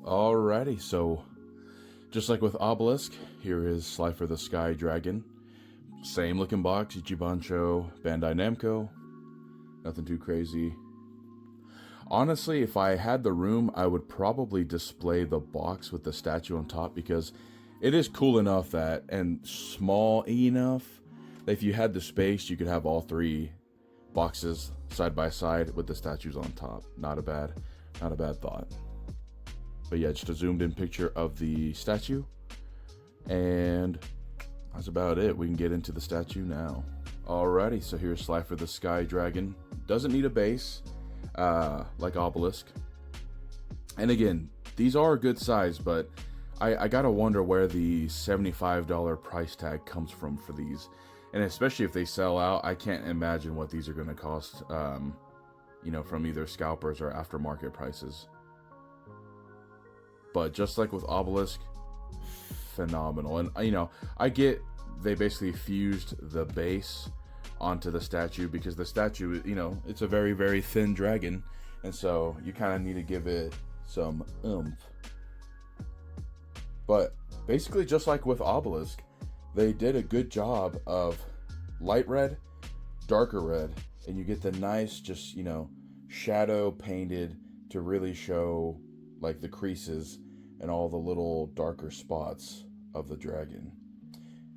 Alrighty, so just like with Obelisk, here is Slifer the Sky Dragon. Same looking box, Ichibansho, Bandai Namco. Nothing too crazy. Honestly, if I had the room, I would probably display the box with the statue on top because it is cool enough that, and small enough, that if you had the space, you could have all three boxes side by side with the statues on top. Not a bad thought. But yeah, just a zoomed in picture of the statue. And that's about it. We can get into the statue now. Alrighty, so here's Slifer the Sky Dragon. Doesn't need a base, like Obelisk. And again, these are a good size, but I gotta wonder where the $75 price tag comes from for these. And especially if they sell out, I can't imagine what these are gonna cost, from either scalpers or aftermarket prices. But just like with Obelisk, phenomenal. And I get they basically fused the base onto the statue because the statue, it's a very, very thin dragon, and so you kind of need to give it some oomph. But basically, just like with Obelisk, they did a good job of light red, darker red, and you get the nice, just shadow painted to really show like the creases and all the little darker spots of the dragon.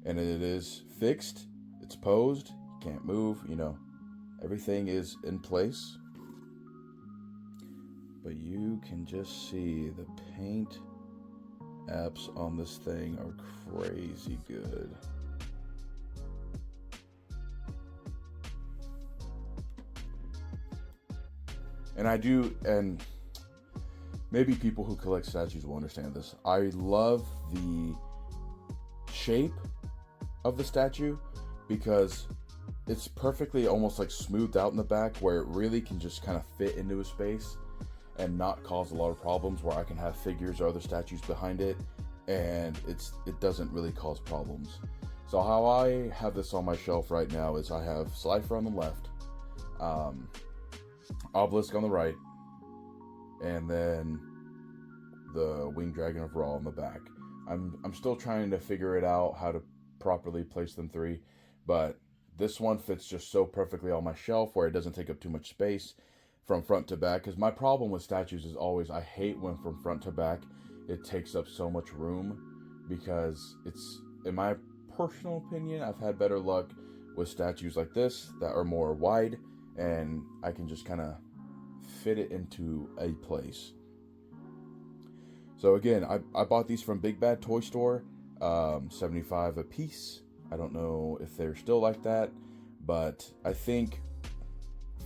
And it is fixed, it's posed, you can't move, everything is in place. But you can just see the paint apps on this thing are crazy good. And maybe people who collect statues will understand this. I love the shape of the statue because it's perfectly almost like smoothed out in the back where it really can just kind of fit into a space and not cause a lot of problems, where I can have figures or other statues behind it and it doesn't really cause problems. So how I have this on my shelf right now is I have Slifer on the left, Obelisk on the right, and then the Winged Dragon of Ra on the back. I'm still trying to figure it out how to properly place them three, but this one fits just so perfectly on my shelf where it doesn't take up too much space from front to back. Because my problem with statues is always I hate when from front to back it takes up so much room, because it's, in my personal opinion, I've had better luck with statues like this that are more wide and I can just kind of fit it into a place. So again, I bought these from Big Bad Toy Store, $75 a piece. I don't know if they're still like that, but I think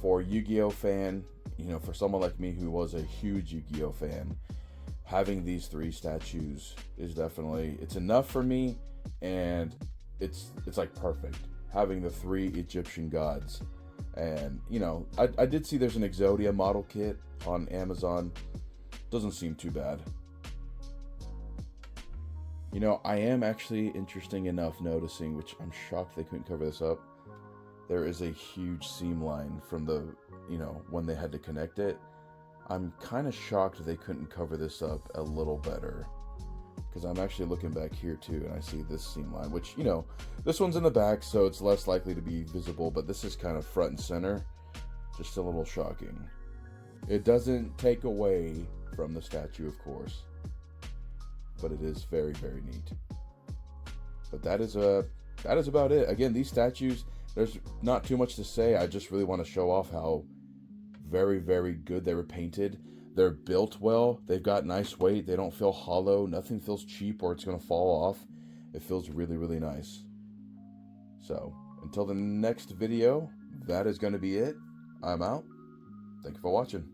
for a Yu-Gi-Oh fan, for someone like me who was a huge Yu-Gi-Oh fan, having these three statues is definitely, it's enough for me, and it's like perfect. Having the three Egyptian gods. And, I did see there's an Exodia model kit on Amazon. Doesn't seem too bad. I am actually interesting enough noticing, which I'm shocked they couldn't cover this up, there is a huge seam line from the, when they had to connect it. I'm kind of shocked they couldn't cover this up a little better, because I'm actually looking back here too, and I see this seam line, which, this one's in the back, so it's less likely to be visible, but this is kind of front and center. Just a little shocking. It doesn't take away from the statue, of course, but it is very, very neat. But that is about it. Again, these statues, there's not too much to say. I just really want to show off how very, very good they were painted. They're built well. They've got nice weight. They don't feel hollow. Nothing feels cheap or it's going to fall off. It feels really, really nice. So, until the next video, that is going to be it. I'm out. Thank you for watching.